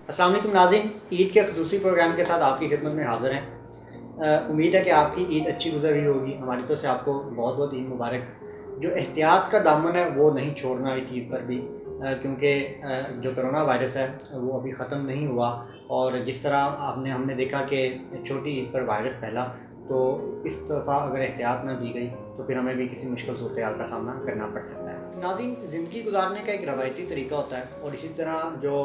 السلام علیکم ناظرین، عید کے خصوصی پروگرام کے ساتھ آپ کی خدمت میں حاضر ہیں۔ امید ہے کہ آپ کی عید اچھی گزر رہی ہوگی۔ ہماری طرف سے آپ کو بہت بہت عید مبارک۔ جو احتیاط کا دامن ہے وہ نہیں چھوڑنا اس عید پر بھی، کیونکہ جو کرونا وائرس ہے وہ ابھی ختم نہیں ہوا، اور جس طرح ہم نے دیکھا کہ چھوٹی عید پر وائرس پھیلا، تو اس دفعہ اگر احتیاط نہ دی گئی تو پھر ہمیں بھی کسی مشکل صورتحال کا سامنا کرنا پڑ سکتا ہے۔ ناظرین، زندگی گزارنے کا ایک روایتی طریقہ ہوتا ہے، اور اسی طرح جو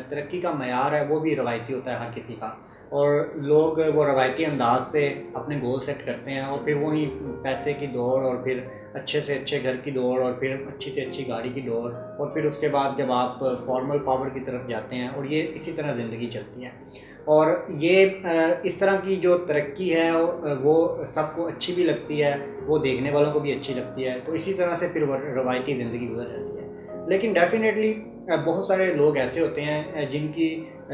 ترقی کا معیار ہے وہ بھی روایتی ہوتا ہے ہر کسی کا، اور لوگ وہ روایتی انداز سے اپنے گول سیٹ کرتے ہیں، اور پھر وہی پیسے کی دوڑ، اور پھر اچھے سے اچھے گھر کی دوڑ، اور پھر اچھی سے اچھی گاڑی کی دوڑ، اور پھر اس کے بعد جب آپ فارمل پاور کی طرف جاتے ہیں، اور یہ اسی طرح زندگی چلتی ہے۔ اور یہ اس طرح کی جو ترقی ہے وہ سب کو اچھی بھی لگتی ہے، وہ دیکھنے والوں کو بھی اچھی لگتی ہے، تو اسی طرح سے پھر روایتی زندگی گزر جاتی ہے۔ لیکن ڈیفینیٹلی بہت سارے لوگ ایسے ہوتے ہیں جن کی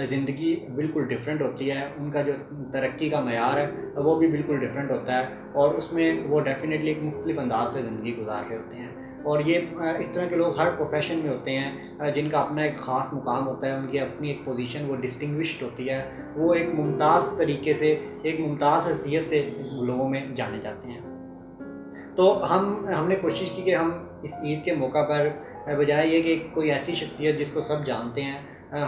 زندگی بالکل ڈیفرنٹ ہوتی ہے، ان کا جو ترقی کا معیار ہے وہ بھی بالکل ڈیفرنٹ ہوتا ہے، اور اس میں وہ ڈیفینیٹلی ایک مختلف انداز سے زندگی گزار رہے ہوتے ہیں۔ اور یہ اس طرح کے لوگ ہر پروفیشن میں ہوتے ہیں، جن کا اپنا ایک خاص مقام ہوتا ہے، ان کی اپنی ایک پوزیشن وہ ڈسٹنگوشڈ ہوتی ہے، وہ ایک ممتاز طریقے سے، ایک ممتاز حیثیت سے لوگوں میں جانے جاتے ہیں۔ تو ہم نے کوشش کی کہ ہم اس عید کے موقع پر بجائے یہ کہ کوئی ایسی شخصیت جس کو سب جانتے ہیں،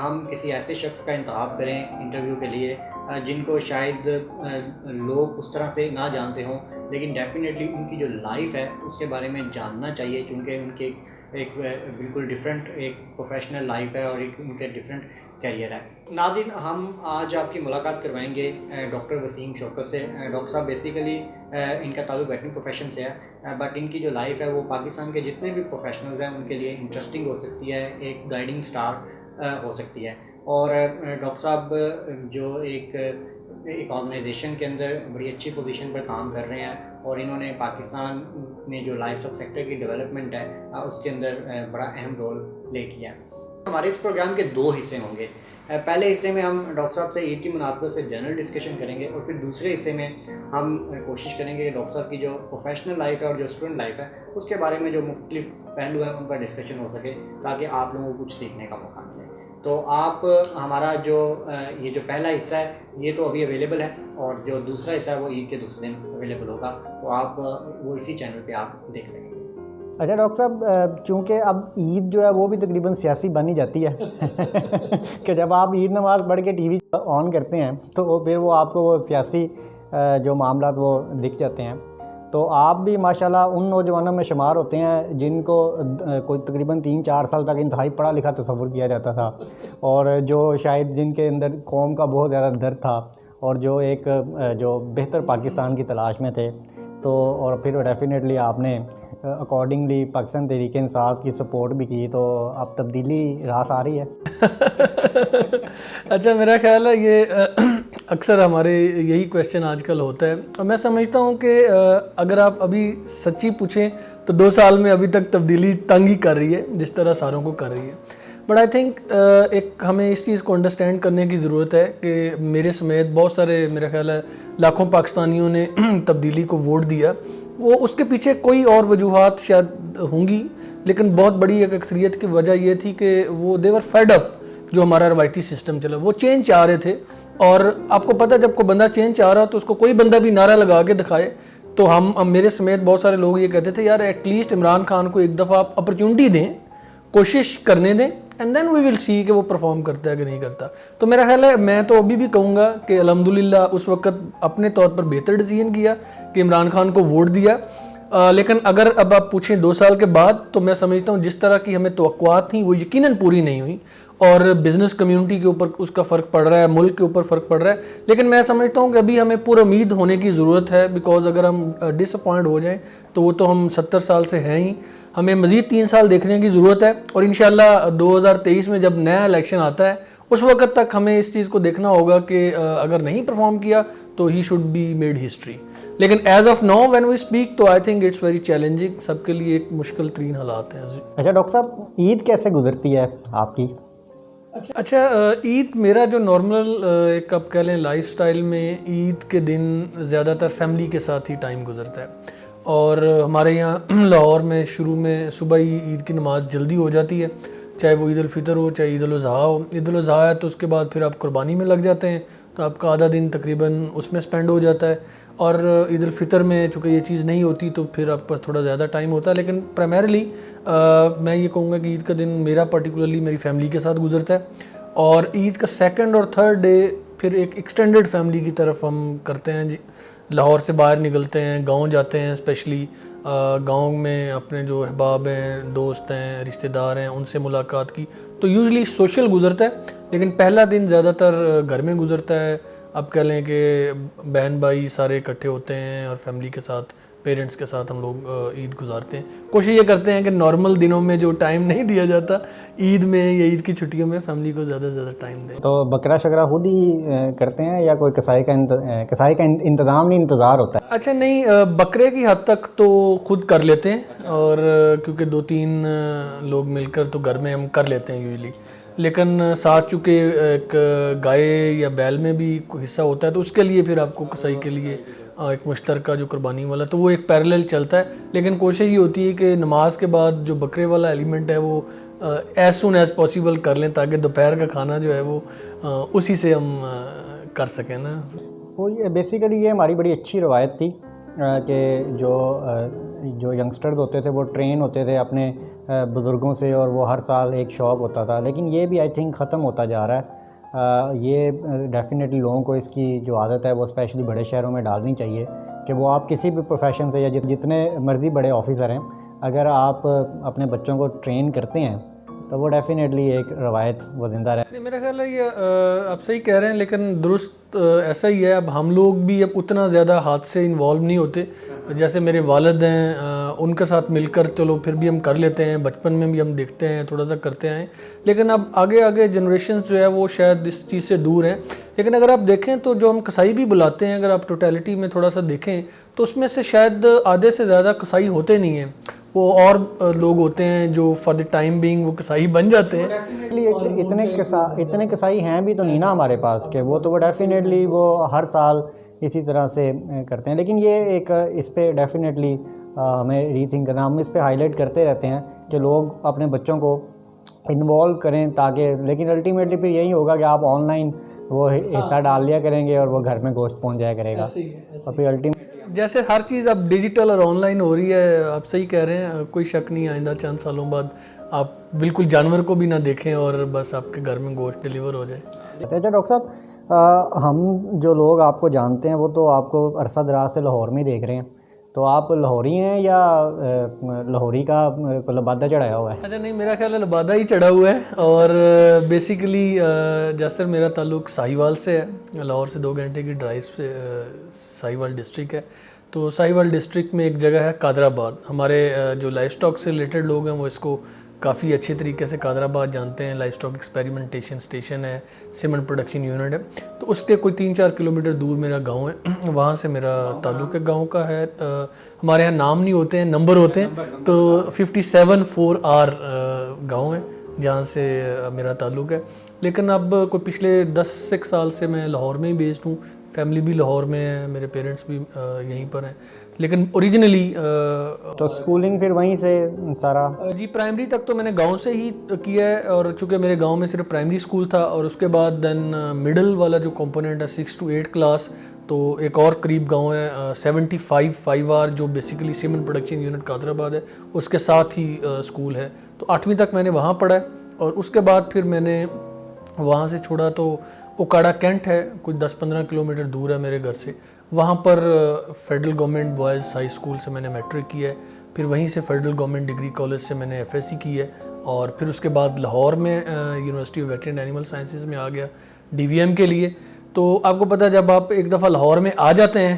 ہم کسی ایسے شخص کا انتخاب کریں انٹرویو کے لیے جن کو شاید لوگ اس طرح سے نہ جانتے ہوں، لیکن ڈیفینیٹلی ان کی جو لائف ہے اس کے بارے میں جاننا چاہیے، چونکہ ان کی ایک بالکل ڈیفرنٹ ایک پروفیشنل لائف ہے، اور ایک ان کے ڈیفرنٹ کیریئر ہے۔ ناظرین، ہم آج آپ کی ملاقات کروائیں گے ڈاکٹر وسیم شوکت سے۔ ڈاکٹر صاحب بیسیکلی ان کا تعلق ویٹرنری پروفیشن سے ہے، بٹ ان کی جو لائف ہے وہ پاکستان کے جتنے بھی پروفیشنلز ہیں ان کے لیے انٹرسٹنگ ہو سکتی ہے، ایک گائیڈنگ سٹار ہو سکتی ہے۔ اور ڈاکٹر صاحب جو ایک آرگنائزیشن کے اندر بڑی اچھی پوزیشن پر کام کر رہے ہیں، اور انہوں نے پاکستان میں جو لائف اسٹاک سیکٹر کی ڈیولپمنٹ ہے اس کے اندر بڑا اہم رول پلے کیا ہے۔ ہمارے اس پروگرام کے دو حصے ہوں گے۔ پہلے حصے میں ہم ڈاکٹر صاحب سے عید کی مناسبت سے جنرل ڈسکشن کریں گے، اور پھر دوسرے حصے میں ہم کوشش کریں گے کہ ڈاکٹر صاحب کی جو پروفیشنل لائف ہے اور جو اسٹوڈنٹ لائف ہے اس کے بارے میں جو مختلف پہلو ہیں ان پر ڈسکشن ہو سکے، تاکہ آپ لوگوں کو کچھ سیکھنے کا موقع ملے۔ تو آپ ہمارا یہ جو پہلا حصہ ہے یہ تو ابھی اویلیبل ہے، اور جو دوسرا حصہ ہے وہ عید کے دوسرے دن اویلیبل ہوگا، تو آپ وہ اسی چینل پہ آپ دیکھ سکیں گے۔ اچھا ڈاکٹر صاحب، چونکہ اب عید جو ہے وہ بھی تقریباً سیاسی بن ہی جاتی ہے کہ جب آپ عید نماز پڑھ کے ٹی وی آن کرتے ہیں تو پھر وہ آپ کو وہ سیاسی جو معاملات وہ دکھ جاتے ہیں، تو آپ بھی ماشاءاللہ ان نوجوانوں میں شمار ہوتے ہیں جن کو کوئی تقریباً 3-4 سال تک انتہائی پڑھا لکھا تصور کیا جاتا تھا، اور جو شاید جن کے اندر قوم کا بہت زیادہ درد تھا، اور جو ایک جو بہتر پاکستان کی تلاش میں تھے، تو اور پھر ڈیفینیٹلی آپ نے اکارڈنگلی پاکستان تحریک انصاف کی سپورٹ بھی کی، تو اب تبدیلی راس آ رہی ہے۔ اچھا، میرا خیال ہے یہ اکثر ہمارے یہی کویشچن آج کل ہوتا ہے، اور میں سمجھتا ہوں کہ اگر آپ ابھی سچی پوچھیں تو 2 سال میں ابھی تک تبدیلی تنگ ہی کر رہی ہے جس طرح ساروں کو کر رہی ہے۔ بٹ آئی تھنک ایک ہمیں اس چیز کو انڈرسٹینڈ کرنے کی ضرورت ہے کہ میرے سمیت بہت سارے، میرا خیال ہے لاکھوں پاکستانیوں نے تبدیلی کو ووٹ دیا۔ وہ اس کے پیچھے کوئی اور وجوہات شاید ہوں گی، لیکن بہت بڑی ایک اکثریت کی وجہ یہ تھی کہ وہ دیور فیڈ اپ جو ہمارا روایتی سسٹم چلا، وہ چینج چاہ رہے تھے۔ اور آپ کو پتہ جب کوئی بندہ چینج چاہ رہا تو اس کو کوئی بندہ بھی نعرہ لگا کے دکھائے، تو ہم میرے سمیت بہت سارے لوگ یہ کہتے تھے یار ایٹ لیسٹ عمران خان کو ایک دفعہ آپ اپرچونٹی دیں، کوشش کرنے دیں، اینڈ دین وی ول سی کہ وہ پرفارم کرتا ہے کہ نہیں کرتا۔ تو میرا خیال ہے میں تو ابھی بھی کہوں گا کہ الحمدللہ اس وقت اپنے طور پر بہتر ڈیسیژن کیا کہ عمران خان کو ووٹ دیا۔ لیکن اگر اب آپ پوچھیں 2 سال کے بعد، تو میں سمجھتا ہوں جس طرح کی ہمیں توقعات تھیں وہ یقیناً پوری نہیں ہوئی، اور بزنس کمیونٹی کے اوپر اس کا فرق پڑ رہا ہے، ملک کے اوپر فرق پڑ رہا ہے۔ لیکن میں سمجھتا ہوں کہ ابھی ہمیں پر امید ہونے کی ضرورت ہے، بیکاز اگر ہم ڈس اپوائنٹ ہو جائیں تو وہ تو ہم 70 سال سے ہیں ہی، ہمیں مزید 3 سال دیکھنے کی ضرورت ہے، اور انشاءاللہ 2023 میں جب نیا الیکشن آتا ہے اس وقت تک ہمیں اس چیز کو دیکھنا ہوگا کہ اگر نہیں پرفارم کیا تو he should be made history. لیکن as of now when we speak تو I think it's very challenging, سب کے لیے ایک مشکل ترین حالات ہیں۔ اچھا ڈاکٹر صاحب، عید کیسے گزرتی ہے آپ کی؟ اچھا، عید میرا جو نارمل ایک آپ کہہ لیں لائف سٹائل میں عید کے دن زیادہ تر فیملی کے ساتھ ہی ٹائم گزرتا ہے، اور ہمارے یہاں لاہور میں شروع میں صبح ہی عید کی نماز جلدی ہو جاتی ہے، چاہے وہ عید الفطر ہو چاہے عید الاضحیٰ ہو. عید الاضحیٰ ہے تو اس کے بعد پھر آپ قربانی میں لگ جاتے ہیں, تو آپ کا آدھا دن تقریباً اس میں سپینڈ ہو جاتا ہے. اور عید الفطر میں چونکہ یہ چیز نہیں ہوتی تو پھر آپ پر تھوڑا زیادہ ٹائم ہوتا ہے. لیکن پرائمریلی میں یہ کہوں گا کہ عید کا دن میرا پرٹیکولرلی میری فیملی کے ساتھ گزرتا ہے. اور عید کا سیکنڈ اور تھرڈ ڈے پھر ایک ایکسٹینڈڈ فیملی کی طرف ہم کرتے ہیں جی. لاہور سے باہر نکلتے ہیں, گاؤں جاتے ہیں, اسپیشلی گاؤں میں اپنے جو احباب ہیں, دوست ہیں, رشتہ دار ہیں, ان سے ملاقات کی. تو یوزلی سوشل گزرتا ہے, لیکن پہلا دن زیادہ تر گھر میں گزرتا ہے. آپ کہہ لیں کہ بہن بھائی سارے اکٹھے ہوتے ہیں اور فیملی کے ساتھ, پیرنٹس کے ساتھ ہم لوگ عید گزارتے ہیں. کوشش یہ کرتے ہیں کہ نارمل دنوں میں جو ٹائم نہیں دیا جاتا, عید میں یا عید کی چھٹیوں میں فیملی کو زیادہ سے زیادہ ٹائم دیں. تو بکرا شکرا خود ہی کرتے ہیں یا کوئی کسائی کا انتظام نہیں, انتظار ہوتا ہے؟ اچھا نہیں, بکرے کی حد تک تو خود کر لیتے ہیں, اور کیونکہ 2-3 لوگ مل کر تو گھر میں ہم کر لیتے ہیں یوزلی. لیکن ساتھ چونکہ ایک گائے یا بیل میں بھی کوئی حصہ ہوتا ہے تو اس کے لیے پھر آپ کو کسائی کے لیے ایک مشترکہ جو قربانی والا, تو وہ ایک پیرالل چلتا ہے. لیکن کوشش یہ ہوتی ہے کہ نماز کے بعد جو بکرے والا ایلیمنٹ ہے وہ ایز سون ایز پاسیبل کر لیں, تاکہ دوپہر کا کھانا جو ہے وہ اسی سے ہم کر سکیں نا. وہ بیسیکلی یہ ہماری بڑی اچھی روایت تھی کہ جو ینگسٹرز ہوتے تھے وہ ٹرین ہوتے تھے اپنے بزرگوں سے, اور وہ ہر سال ایک شوق ہوتا تھا. لیکن یہ بھی آئی تھنک ختم ہوتا جا رہا ہے. یہ ڈیفینیٹلی لوگوں کو اس کی جو عادت ہے وہ اسپیشلی بڑے شہروں میں ڈالنی چاہیے کہ وہ آپ کسی بھی پروفیشن سے یا جتنے مرضی بڑے آفیسر ہیں, اگر آپ اپنے بچوں کو ٹرین کرتے ہیں تو وہ ڈیفینیٹلی ایک روایت وہ زندہ رہے. میرا خیال ہے یہ آپ صحیح کہہ رہے ہیں, لیکن درست ایسا ہی ہے. اب ہم لوگ بھی اب اتنا زیادہ ہاتھ سے انوالو نہیں ہوتے. جیسے میرے والد ہیں, ان کے ساتھ مل کر چلو پھر بھی ہم کر لیتے ہیں, بچپن میں بھی ہم دیکھتے ہیں تھوڑا سا کرتے ہیں. لیکن اب آگے جنریشنز جو ہے وہ شاید اس چیز سے دور ہیں. لیکن اگر آپ دیکھیں تو جو ہم کسائی بھی بلاتے ہیں, اگر آپ ٹوٹیلٹی میں تھوڑا سا دیکھیں تو اس میں سے شاید آدھے سے زیادہ کسائی ہوتے نہیں ہیں. وہ اور لوگ ہوتے ہیں جو فار دی ٹائم بینگ وہ کسائی بن جاتے ہیں. اتنے کسائی ہیں بھی تو نہیں نا ہمارے پاس کہ وہ ڈیفینیٹلی وہ ہر سال اسی طرح سے کرتے ہیں. لیکن یہ ایک اس پہ ڈیفینیٹلی ہمیں ری تھنک کرنا, ہم اس پہ ہائی لائٹ کرتے رہتے ہیں کہ لوگ اپنے بچوں کو انوالو کریں تاکہ, لیکن الٹیمیٹلی پھر یہی ہوگا کہ آپ آن لائن وہ حصہ ڈال لیا کریں گے اور وہ گھر میں گوشت پہنچ جایا کرے گا. اور پھر جیسے ہر چیز اب ڈیجیٹل اور آن لائن ہو رہی ہے, آپ صحیح کہہ رہے ہیں. کوئی شک نہیں آئندہ چند سالوں بعد آپ بالکل جانور کو بھی نہ دیکھیں اور بس آپ کے گھر میں گوشت ڈیلیور ہو جائے. اچھا ڈاکٹر صاحب, ہم جو لوگ آپ کو جانتے ہیں وہ تو آپ کو عرصہ دراز سے لاہور میں دیکھ رہے ہیں, تو آپ لاہوری ہیں یا لاہوری کا لبادہ چڑھایا ہوا ہے؟ اچھا نہیں, میرا خیال ہے لبادہ ہی چڑھا ہوا ہے. اور بیسیکلی جیسر میرا تعلق ساہیوال سے ہے, لاہور سے 2 گھنٹے کی ڈرائیو سے ساہیوال ڈسٹرکٹ ہے. تو ساہیوال ڈسٹرکٹ میں ایک جگہ ہے قادر آباد. ہمارے جو لائف سٹاک سے ریلیٹڈ لوگ ہیں وہ اس کو کافی اچھے طریقے سے قادر آباد جانتے ہیں. لائف سٹاک ایکسپیریمنٹیشن اسٹیشن ہے, سیمنٹ پروڈکشن یونٹ ہے. تو اس کے کوئی 3-4 کلومیٹر دور میرا گاؤں ہے, وہاں سے میرا تعلق ہے. گاؤں کا ہے, ہمارے یہاں نام نہیں ہوتے ہیں, نمبر ہوتے ہیں. تو 57-4R گاؤں ہے جہاں سے میرا تعلق ہے. لیکن اب کوئی پچھلے 10 سال سے میں لاہور میں ہی بیسڈ ہوں. فیملی بھی لاہور میں ہے, میرے پیرنٹس بھی یہیں پر ہیں. لیکن اوریجنلی تو سکولنگ پھر وہیں سے سارا؟ جی پرائمری تک تو میں نے گاؤں سے ہی کیا ہے, اور چونکہ میرے گاؤں میں صرف پرائمری اسکول تھا, اور اس کے بعد دین مڈل والا جو کمپوننٹ ہے 6 to 8 کلاس, تو ایک اور قریب گاؤں ہے 75-5R جو بیسیکلی سیمنٹ پروڈکشن یونٹ قادر آباد ہے, اس کے ساتھ ہی اسکول ہے. تو 8ویں تک میں نے وہاں پڑھا ہے, اور اس کے بعد پھر میں نے وہاں سے چھوڑا تو اوکاڑا کینٹ ہے, کچھ 10-15 کلومیٹر دور ہے میرے گھر سے. وہاں پر federal government boys high school سے میں نے میٹرک کی ہے. پھر وہیں سے فیڈرل گورنمنٹ ڈگری کالج سے میں نے FSc کی ہے, اور پھر اس کے بعد لاہور میں university of veterinary animal sciences میں آ گیا DVM کے لیے. تو آپ کو پتہ ہے جب آپ ایک دفعہ لاہور میں آ جاتے ہیں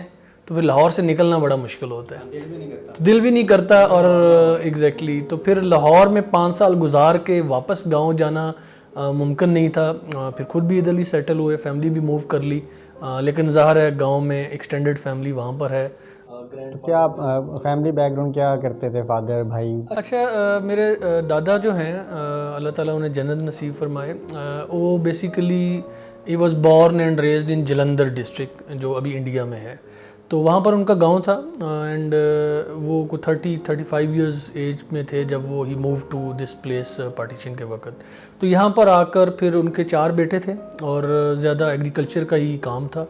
تو پھر لاہور سے نکلنا بڑا مشکل ہوتا ہے, دل بھی نہیں کرتا. اور ایگزیکٹلی تو پھر لاہور میں 5 سال گزار کے واپس گاؤں جانا ممکن نہیں تھا. پھر خود بھی ادھر ہی سیٹل ہوئے, فیملی بھی موو کر لی, لیکن ظاہر ہے گاؤں میں ایکسٹینڈڈ فیملی وہاں پر ہے. تو کیا فیملی بیک گراؤنڈ کیا کرتے تھے, فادر, بھائی؟ اچھا میرے دادا جو ہیں اللہ تعالیٰ انہیں جنت نصیب فرمائے, وہ basically he was born and raised in Jalandhar district جو ابھی انڈیا میں ہے. تو وہاں پر ان کا گاؤں تھا اینڈ وہ کو 35 ایئرز ایج میں تھے جب وہ he move to this place partition کے وقت. تو یہاں پر آ کر پھر ان کے 4 بیٹے تھے اور زیادہ ایگریکلچر کا ہی کام تھا.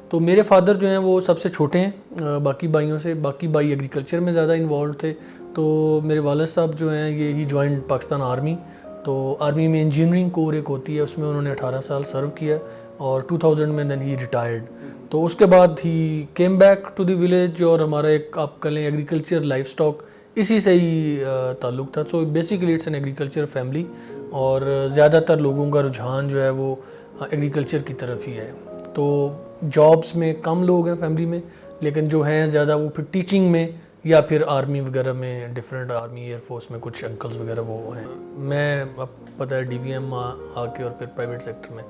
تو میرے فادر جو ہیں وہ سب سے چھوٹے ہیں باقی بھائیوں سے, باقی بھائی ایگریکلچر میں زیادہ انوالو تھے. تو میرے والد صاحب جو ہیں یہ ہی جوائنٹ پاکستان آرمی, تو آرمی میں انجینئرنگ کور ایک ہوتی ہے, اس میں انہوں نے 18 سال سرو کیا اور 2000 میں دین ہی ریٹائرڈ. تو اس کے بعد ہی came back to the village اور ہمارا ایک آپ کہہ لیں ایگریکلچر لائف سٹاک اسی سے ہی تعلق تھا. So basically it's an agriculture family اور زیادہ تر لوگوں کا رجحان جو ہے وہ ایگریکلچر کی طرف ہی ہے. تو جابس میں کم لوگ ہیں فیملی میں, لیکن جو ہیں زیادہ وہ پھر ٹیچنگ میں یا پھر آرمی وغیرہ میں, ڈفرینٹ آرمی ایئر فورس میں کچھ انکلز وغیرہ وہ ہیں. میں اب پتہ ہے ڈی وی ایم آ کے اور پھر پرائیویٹ سیکٹر میں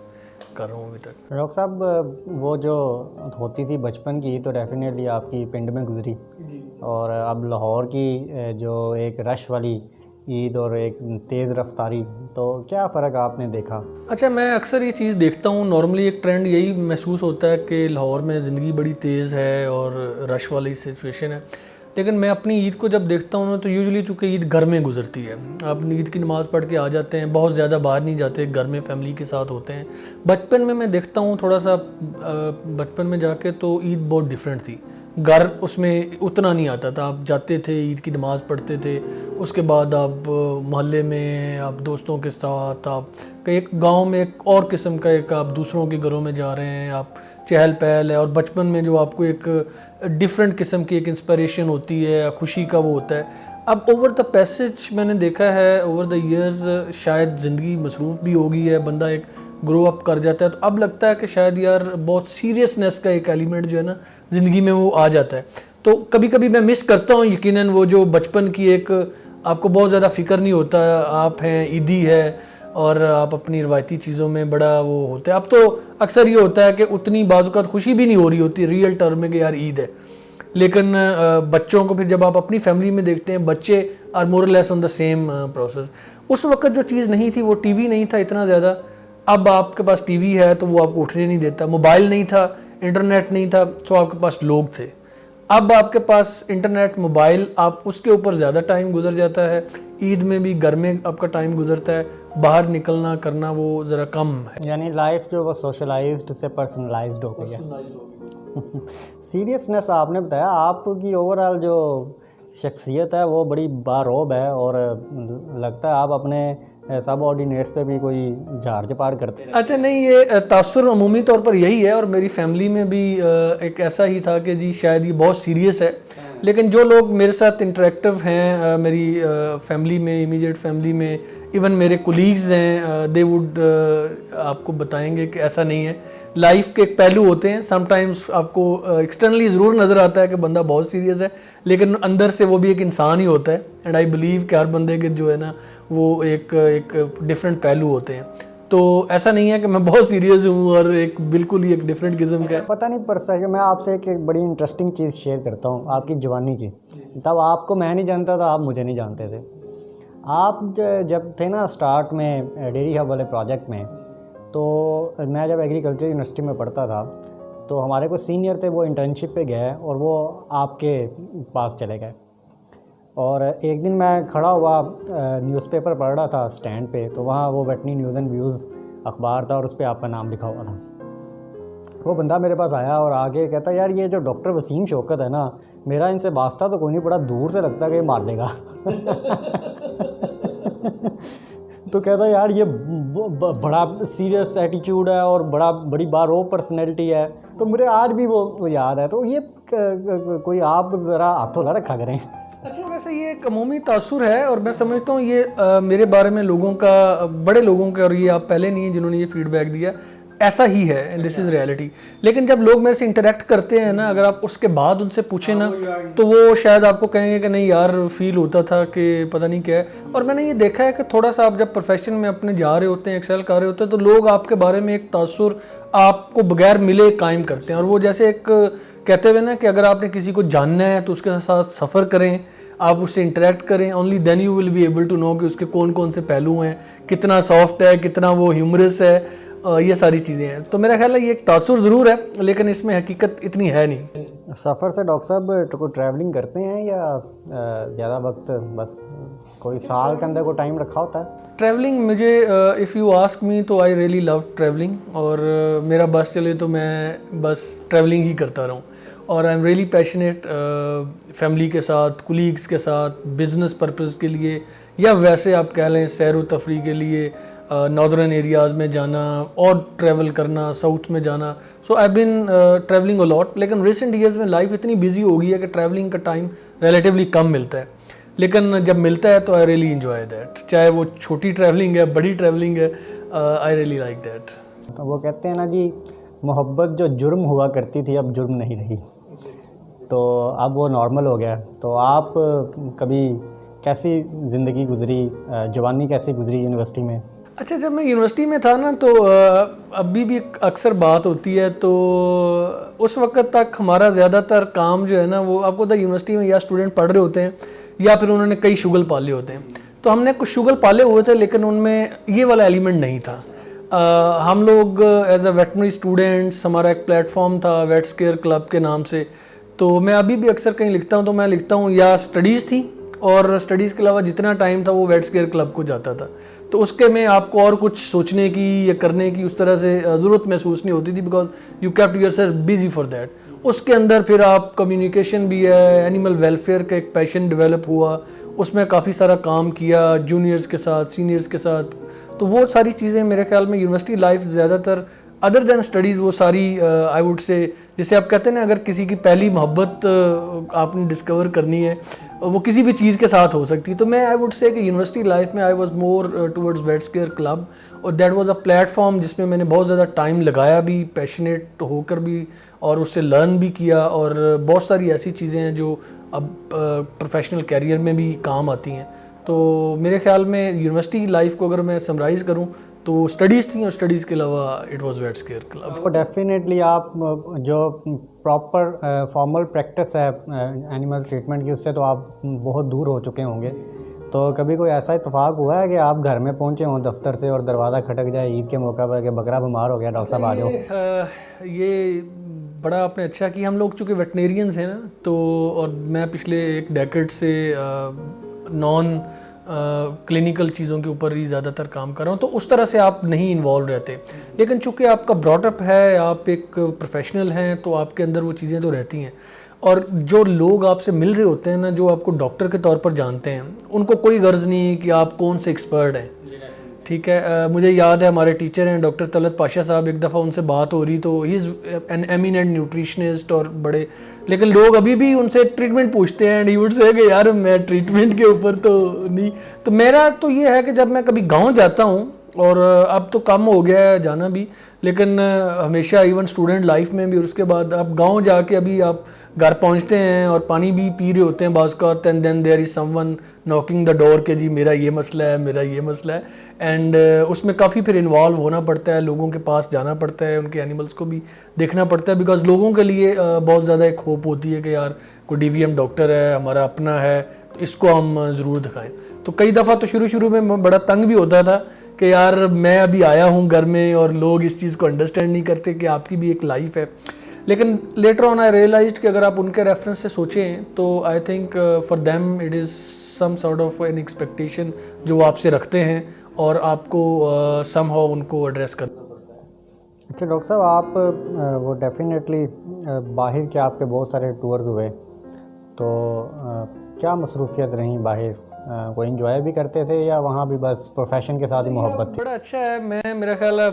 کر رہا ہوں ابھی تک. ڈاکٹر صاحب وہ جو ہوتی تھی بچپن کی تو ڈیفینیٹلی آپ کی پنڈ میں گزری, اور اب لاہور کی جو ایک رش والی عید اور ایک تیز رفتاری, تو کیا فرق آپ نے دیکھا؟ اچھا, میں اکثر یہ چیز دیکھتا ہوں, نارملی ایک ٹرینڈ یہی محسوس ہوتا ہے کہ لاہور میں زندگی بڑی تیز ہے اور رش والی سچویشن ہے. لیکن میں اپنی عید کو جب دیکھتا ہوں تو یوزلی چونکہ عید گھر میں گزرتی ہے, آپ عید کی نماز پڑھ کے آ جاتے ہیں, بہت زیادہ باہر نہیں جاتے, گھر میں فیملی کے ساتھ ہوتے ہیں. بچپن میں دیکھتا ہوں تھوڑا سا بچپن میں جا کے تو عید بہت ڈیفرنٹ تھی. گھر اس میں اتنا نہیں آتا تھا, آپ جاتے تھے عید کی نماز پڑھتے تھے, اس کے بعد آپ محلے میں آپ دوستوں کے ساتھ آپ ایک گاؤں میں ایک اور قسم کا ایک آپ دوسروں کے گھروں میں جا رہے ہیں, آپ چہل پہل ہے. اور بچپن میں جو آپ کو ایک ڈفرینٹ قسم کی ایک انسپریشن ہوتی ہے, خوشی کا وہ ہوتا ہے. اب اوور دا پیسج میں نے دیکھا ہے اوور دا ایئرز شاید زندگی مصروف بھی ہو گئی ہے, بندہ ایک گرو اپ کر جاتا ہے, تو اب لگتا ہے کہ شاید یار بہت سیریسنیس کا ایک ایلیمنٹ جو ہے نا زندگی میں وہ آ جاتا ہے. تو کبھی کبھی میں مس کرتا ہوں یقیناً وہ جو بچپن کی ایک آپ کو بہت زیادہ فکر نہیں ہوتا, آپ ہیں عیدی ہے اور آپ اپنی روایتی چیزوں میں بڑا وہ ہوتا ہے. اب تو اکثر یہ ہوتا ہے کہ اتنی بعض اوقات خوشی بھی نہیں ہو رہی ہوتی ریئل ٹرم میں کہ یار عید ہے, لیکن بچوں کو پھر جب آپ اپنی فیملی میں دیکھتے ہیں, بچے are more less on the same process. اس وقت جو چیز نہیں تھی وہ ٹی وی نہیں تھا اتنا زیادہ, اب آپ کے پاس ٹی وی ہے تو وہ آپ کو اٹھنے نہیں دیتا, موبائل نہیں تھا, انٹرنیٹ نہیں تھا, سو آپ کے پاس لوگ تھے. اب آپ کے پاس انٹرنیٹ, موبائل, آپ اس کے اوپر زیادہ ٹائم گزر جاتا ہے. عید میں بھی گھر میں آپ کا ٹائم گزرتا ہے, باہر نکلنا کرنا وہ ذرا کم ہے. یعنی لائف جو وہ سوشلائزڈ سے پرسنلائزڈ ہو گئی ہے. سیریسنیس آپ نے بتایا, آپ کی اوور آل جو شخصیت ہے وہ بڑی باروب ہے, اور لگتا ہے آپ اپنے سب آرڈینیٹس پہ بھی کوئی جھاڑ جھپاڑ کرتے ہیں. اچھا نہیں, یہ تاثر عمومی طور پر یہی ہے, اور میری فیملی میں بھی ایک ایسا ہی تھا کہ جی شاید یہ بہت سیریس ہے. لیکن جو لوگ میرے ساتھ انٹریکٹیو ہیں میری فیملی میں, امیجیٹ فیملی میں, ایون میرے کولیگز ہیں, دے وڈ آپ کو بتائیں گے کہ ایسا نہیں ہے. لائف کے ایک پہلو ہوتے ہیں, سم ٹائمز آپ کو ایکسٹرنلی ضرور نظر آتا ہے کہ بندہ بہت سیریس ہے, لیکن اندر سے وہ بھی ایک انسان ہی ہوتا ہے. اینڈ آئی بلیو کہ ہر بندے کے جو ہے نا وہ ایک ڈفرینٹ پہلو ہوتے ہیں. تو ایسا نہیں ہے کہ میں بہت سیریس ہوں اور ایک بالکل ہی ایک ڈفرینٹ قسم کا. پتہ نہیں پرسا کہ میں آپ سے ایک بڑی انٹرسٹنگ چیز شیئر کرتا ہوں آپ کی جوانی کی. تب آپ کو میں نہیں جانتا تھا, آپ مجھے نہیں جانتے تھے. آپ جب تھے نا اسٹارٹ میں ڈیری ہب والے پروجیکٹ میں, تو میں جب ایگریکلچر یونیورسٹی میں پڑھتا تھا تو ہمارے کو سینئر تھے, وہ انٹرنشپ پہ گئے اور وہ آپ کے پاس چلے گئے. اور ایک دن میں کھڑا ہوا نیوز پیپر پڑھ رہا تھا اسٹینڈ پہ, تو وہاں وہ ویٹنی نیوز اینڈ ویوز اخبار تھا اور اس پہ آپ کا نام لکھا ہوا تھا. وہ بندہ میرے پاس آیا اور آگے کہتا یار یہ جو ڈاکٹر وسیم شوکت ہے نا, میرا ان سے واسطہ تو کوئی نہیں, بڑا دور سے لگتا ہے کہ یہ مار دے گا. تو کہتا یار یہ بڑا سیریس ایٹیچیوڈ ہے اور بڑی بارو پرسنالٹی ہے. تو مجھے آج بھی وہ یاد ہے. تو یہ کوئی آپ ذرا ہاتھوں نہ رکھا کریں. اچھا, ویسے یہ ایک عمومی تاثر ہے, اور میں سمجھتا ہوں یہ میرے بارے میں لوگوں کا, بڑے لوگوں کے, اور یہ آپ پہلے نہیں ہیں جنہوں نے یہ فیڈ بیک دیا, ایسا ہی ہے, اینڈ دس از ریئلٹی. لیکن جب لوگ میرے سے انٹریکٹ کرتے ہیں نا, اگر آپ اس کے بعد ان سے پوچھیں نا, تو وہ شاید آپ کو کہیں گے کہ نہیں یار فیل ہوتا تھا کہ پتہ نہیں کیا ہے. اور میں نے یہ دیکھا ہے کہ تھوڑا سا آپ جب پروفیشن میں اپنے جا رہے ہوتے ہیں, ایکسیل کر رہے ہوتے ہیں, تو لوگ آپ کے بارے میں ایک تاثر آپ کو بغیر ملے قائم کرتے ہیں. اور وہ جیسے ایک کہتے ہوئے نا کہ اگر آپ نے کسی کو جاننا ہے تو اس کے ساتھ سفر کریں, آپ اس سے انٹریکٹ کریں, only then you will be able to know کہ اس کے کون کون سے پہلو ہیں, کتنا سافٹ ہے, کتنا وہ ہیومرس ہے, یہ ساری چیزیں ہیں. تو میرا خیال ہے یہ ایک تاثر ضرور ہے لیکن اس میں حقیقت اتنی ہے نہیں. سفر سے ڈاکٹر صاحب کوئی ٹریولنگ کرتے ہیں یا زیادہ وقت بس کوئی سال کے اندر کوئی ٹائم رکھا ہوتا ہے؟ ٹریولنگ مجھے اف یو آسک می تو آئی ریئلی لو ٹریولنگ, اور میرا بس چلے تو میں بس ٹریولنگ ہی کرتا رہوں. اور I am really passionate family کے ساتھ, کولیگس کے ساتھ, بزنس پرپز کے لیے یا ویسے آپ کہہ لیں سیر و تفریح کے لیے ناردرن ایریاز میں جانا اور ٹریول کرنا, ساؤتھ میں جانا. سو آئی بن ٹریولنگ الاٹ, لیکن ریسنٹ ایئرز میں لائف اتنی بزی ہو گئی ہے کہ ٹریولنگ کا ٹائم ریلیٹیولی کم ملتا ہے, لیکن جب ملتا ہے تو آئی ریئلی انجوائے دیٹ, چاہے وہ چھوٹی ٹریولنگ ہے بڑی ٹریولنگ ہے, آئی ریئلی لائک دیٹ. تو وہ کہتے ہیں نا جی محبت جو جرم ہوا کرتی تھی اب جرم نہیں رہی, تو اب وہ نارمل ہو گیا. تو آپ کبھی کیسی زندگی گزری, جوانی کیسی گزری یونیورسٹی میں؟ اچھا, جب میں یونیورسٹی میں تھا نا تو ابھی بھی اکثر بات ہوتی ہے, تو اس وقت تک ہمارا زیادہ تر کام جو ہے نا وہ آپ کو پتہ یونیورسٹی میں یا اسٹوڈنٹ پڑھ رہے ہوتے ہیں یا پھر انہوں نے کئی شغل پالے ہوتے ہیں. تو ہم نے کچھ شغل پالے ہوئے تھے لیکن ان میں یہ والا ایلیمنٹ نہیں تھا. ہم لوگ ایز اے ویٹنری اسٹوڈنٹس, ہمارا ایک پلیٹ فارم تھا ویٹس کیئر کلب کے نام سے. تو میں ابھی بھی اکثر کہیں لکھتا ہوں تو میں لکھتا ہوں یا اسٹڈیز تھی, اور اسٹڈیز کے علاوہ جتنا ٹائم تھا وہ ویٹس کیئر کلب کو جاتا تھا. تو اس کے میں آپ کو اور کچھ سوچنے کی یا کرنے کی اس طرح سے ضرورت محسوس نہیں ہوتی تھی, because you kept yourself busy for that. اس کے اندر پھر آپ کمیونیکیشن بھی ہے, اینیمل ویلفیئر کا ایک پیشن ڈیولپ ہوا, اس میں کافی سارا کام کیا جونیئرز کے ساتھ, سینئرز کے ساتھ. تو وہ ساری چیزیں میرے خیال میں یونیورسٹی لائف زیادہ تر ادر دین اسٹڈیز وہ ساری آئی ووڈ سے, جیسے آپ کہتے ہیں نا اگر کسی کی پہلی محبت آپ نے ڈسکور کرنی ہے وہ کسی بھی چیز کے ساتھ ہو سکتی ہے. تو میں آئی ووڈ سے کہ یونیورسٹی لائف میں I was more towards vets care club, اور that was a platform جس میں میں نے بہت زیادہ ٹائم لگایا بھی, پیشنیٹ ہو کر بھی, اور اس سے لرن بھی کیا. اور بہت ساری ایسی چیزیں ہیں جو اب پروفیشنل کیریئر میں بھی کام آتی ہیں. تو میرے خیال میں یونیورسٹی لائف کو اگر میں سمرائز کروں تو اسٹڈیز تھیں, اور اسٹڈیز کے علاوہ it was vets care club. تو ڈیفینیٹلی آپ جو پراپر فارمل پریکٹس ہے اینیمل ٹریٹمنٹ کی اس سے تو آپ بہت دور ہو چکے ہوں گے. تو کبھی کوئی ایسا اتفاق ہوا ہے کہ آپ گھر میں پہنچے ہوں دفتر سے اور دروازہ کھٹک جائے عید کے موقع پر کہ بکرا بیمار ہو گیا, ڈاکٹر صاحب آ جاؤ؟ یہ بڑا آپ نے اچھا کہ ہم لوگ چونکہ ویٹنیرینز ہیں نا, تو اور میں پچھلے ایک ڈیکیڈ سے نان کلینیکل چیزوں کے اوپر ہی زیادہ تر کام کر رہا ہوں, تو اس طرح سے آپ نہیں انوالو رہتے. لیکن چونکہ آپ کا براٹ اپ ہے, آپ ایک پروفیشنل ہیں, تو آپ کے اندر وہ چیزیں تو رہتی ہیں. اور جو لوگ آپ سے مل رہے ہوتے ہیں نا, جو آپ کو ڈاکٹر کے طور پر جانتے ہیں, ان کو کوئی غرض نہیں کہ آپ کون سے ایکسپرٹ ہیں. ٹھیک ہے, مجھے یاد ہے ہمارے ٹیچر ہیں ڈاکٹر طلعت پاشا صاحب, ایک دفعہ ان سے بات ہو رہی تو ہی از این ایمیننٹ نیوٹریشنسٹ اور بڑے, لیکن لوگ ابھی بھی ان سے ٹریٹمنٹ پوچھتے ہیں, اینڈ ہی وڈ سے کہ یار میں ٹریٹمنٹ کے اوپر تو نہیں. تو میرا تو یہ ہے کہ جب میں کبھی گاؤں جاتا ہوں, اور اب تو کم ہو گیا ہے جانا بھی, لیکن ہمیشہ ایون اسٹوڈنٹ لائف میں بھی, اور اس کے بعد آپ گاؤں جا کے ابھی آپ گھر پہنچتے ہیں اور پانی بھی پی رہے ہوتے ہیں بعض کا, and then there is someone knocking the door کہ جی میرا یہ مسئلہ ہے, میرا یہ مسئلہ ہے. اینڈ اس میں کافی پھر انوالو ہونا پڑتا ہے, لوگوں کے پاس جانا پڑتا ہے, ان کے اینیملس کو بھی دیکھنا پڑتا ہے, بیکاز لوگوں کے لیے بہت زیادہ ایک ہوپ ہوتی ہے کہ یار کوئی ڈی وی ایم ڈاکٹر ہے, ہمارا اپنا ہے, تو اس کو ہم ضرور دکھائیں. تو کئی دفعہ تو شروع میں بڑا تنگ بھی ہوتا تھا کہ یار میں ابھی آیا ہوں گھر میں اور لوگ اس چیز کو انڈرسٹینڈ نہیں کرتے کہ آپ کی بھی ایک لائف ہے. لیکن لیٹر آن آئی ریئلائزڈ کہ اگر آپ ان کے ریفرنس سے سوچیں تو I think for them it is some sort of an expectation جو وہ آپ سے رکھتے ہیں, اور آپ کو سم ہاؤ ان کو ایڈریس کرنا پڑتا ہے. اچھا ڈاکٹر صاحب, آپ وہ ڈیفینیٹلی باہر کے آپ کے بہت سارے ٹورز ہوئے, تو کیا مصروفیت رہیں باہر, کوئی انجوائے بھی کرتے تھے یا وہاں بھی بس پروفیشن کے ساتھ ہی محبت تھی؟ بڑا اچھا ہے, میں میرا خیال ہے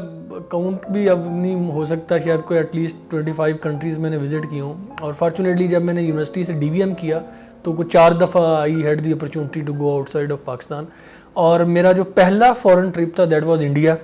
کاؤنٹ بھی اب نہیں ہو سکتا, شاید کوئی ایٹ لیسٹ 25 کنٹریز میں نے وزٹ کی ہوں. اور فارچونیٹلی جب میں نے یونیورسٹی سے ڈی وی ایم کیا تو کچھ 4 دفعہ I had the opportunity to go outside of Pakistan. اور میرا جو پہلا فورن ٹرپ تھا دیٹ واز انڈیا,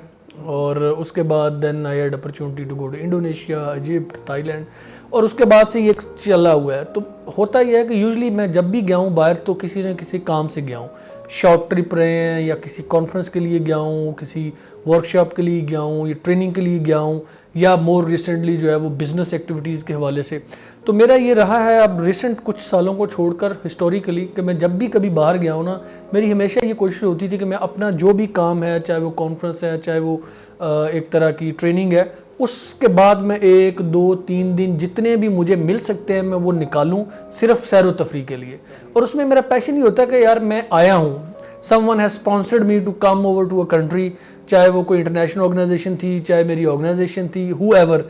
اور اس کے بعد then I had opportunity to go to Indonesia, Egypt, Thailand, اور اس کے بعد سے یہ چلا ہوا ہے. تو ہوتا یہ ہے کہ یوزلی میں جب بھی گیا ہوں باہر تو کسی نہ کسی کام سے گیا ہوں, شارٹ ٹرپ رہے ہیں, یا کسی کانفرنس کے لیے گیا ہوں, کسی ورک شاپ کے لیے گیا ہوں, یا ٹریننگ کے لیے گیا ہوں, یا مور ریسنٹلی جو ہے وہ بزنس ایکٹیویٹیز کے حوالے سے. تو میرا یہ رہا ہے اب ریسنٹ کچھ سالوں کو چھوڑ کر ہسٹوریکلی کہ میں جب بھی کبھی باہر گیا ہوں نا, میری ہمیشہ یہ کوشش ہوتی تھی کہ میں اپنا جو بھی کام ہے, چاہے وہ کانفرنس ہے, چاہے وہ ایک طرح کی ٹریننگ ہے, اس کے بعد میں 1 2 3 دن جتنے بھی مجھے مل سکتے ہیں میں وہ نکالوں صرف سیر و تفریح کے لیے. اور اس میں میرا پیشن یہ ہوتا ہے کہ یار میں آیا ہوں, someone has sponsored me to come over to a country, چاہے وہ کوئی انٹرنیشنل آرگنائزیشن تھی, چاہے میری آرگنائزیشن تھی, ہو ایور.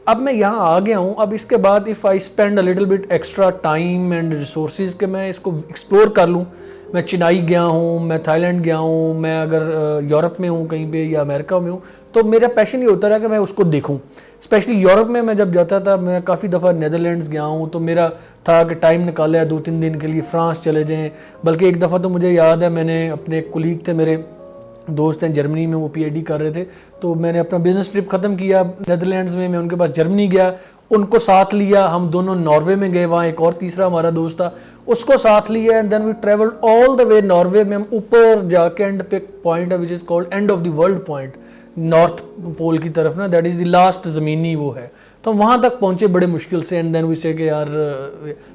اب میں یہاں آ گیا ہوں, اب اس کے بعد if I spend a little bit extra time and resources کہ میں اس کو ایکسپلور کر لوں. میں چنائی گیا ہوں, میں تھائی لینڈ گیا ہوں, میں اگر یورپ میں ہوں کہیں پہ یا امریکہ میں ہوں, تو میرا پیشن یہ ہوتا رہا کہ میں اس کو دیکھوں. اسپیشلی یورپ میں جب جاتا تھا, میں کافی دفعہ نیدرلینڈز گیا ہوں, تو میرا تھا کہ ٹائم نکالا ہے 2-3 دن کے لیے فرانس چلے جائیں. بلکہ ایک دفعہ تو مجھے یاد ہے, میں نے اپنے کولیگ تھے, میرے دوست ہیں جرمنی میں, وہ پی ایچ ڈی کر رہے تھے, تو میں نے اپنا بزنس ٹرپ ختم کیا نیدرلینڈز میں, میں ان کے پاس جرمنی گیا, ان کو ساتھ لیا, ہم دونوں ناروے میں گئے, وہاں ایک اور تیسرا ہمارا دوست تھا, اس کو ساتھ لیا, and then we travelled all the way Norway میں. ہم اوپر جا کے اینڈ پہ پوائنٹ ہے which is called end of the world point, north pole کی طرف نا, دیٹ از دی لاسٹ زمینی وہ ہے, تو ہم وہاں تک پہنچے بڑے مشکل سے. اینڈ دین وی سے کہ یار,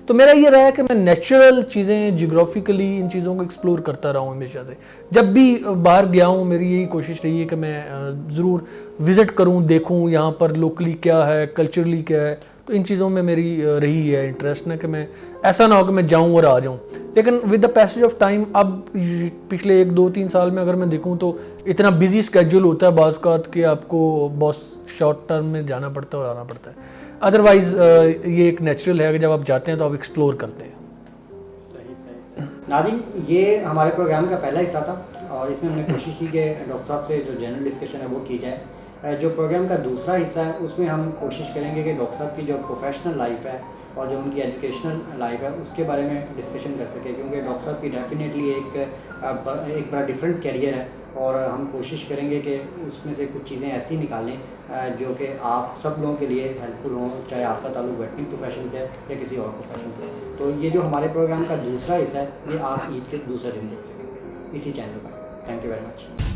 تو میرا یہ رہا ہے کہ میں نیچرل چیزیں جغرافیکلی ان چیزوں کو ایکسپلور کرتا رہا ہوں ہمیشہ سے. جب بھی باہر گیا ہوں میری یہی کوشش رہی ہے کہ میں ضرور وزٹ کروں, دیکھوں یہاں پر لوکلی کیا ہے, کلچرلی کیا ہے. تو ان چیزوں میں میری رہی ہے انٹرسٹ نا, کہ میں ایسا نہ ہو کہ میں جاؤں اور آ جاؤں. لیکن with the passage of time, اب پچھلے 1 2 3 سال میں اگر میں دیکھوں تو اتنا بزی اسکیجول ہوتا ہے بعض اوقات کہ آپ کو بہت شارٹ ٹرم میں جانا پڑتا ہے اور آنا پڑتا ہے. ادروائز یہ ایک نیچرل ہے کہ جب آپ جاتے ہیں تو آپ ایکسپلور کرتے ہیں. ناظرین, یہ ہمارے پروگرام کا پہلا حصہ تھا, اور اس میں ہم نے کوشش کی کہ ڈاکٹر صاحب سے جو جنرل ڈسکشن ہے وہ کی جائے. جو پروگرام کا دوسرا حصہ ہے اس میں ہم کوشش کریں گے کہ ڈاکٹر صاحب کی جو پروفیشنل لائف ہے اور جو ان کی ایجوکیشنل لائف ہے اس کے بارے میں ڈسکشن کر سکیں, کیونکہ ڈاکٹر صاحب کی ڈیفینیٹلی ایک بڑا ڈفرینٹ کیریئر ہے, اور ہم کوشش کریں گے کہ اس میں سے کچھ چیزیں ایسی نکالیں جو کہ آپ سب لوگوں کے لیے ہیلپ فل ہوں, چاہے آپ کا تعلق ویٹرنری پروفیشن سے ہے یا کسی اور پروفیشن سے. تو یہ جو ہمارے پروگرام کا دوسرا حصہ ہے یہ آپ عید کے دوسرے دن دیکھ سکیں اسی channel per. Thank you very much.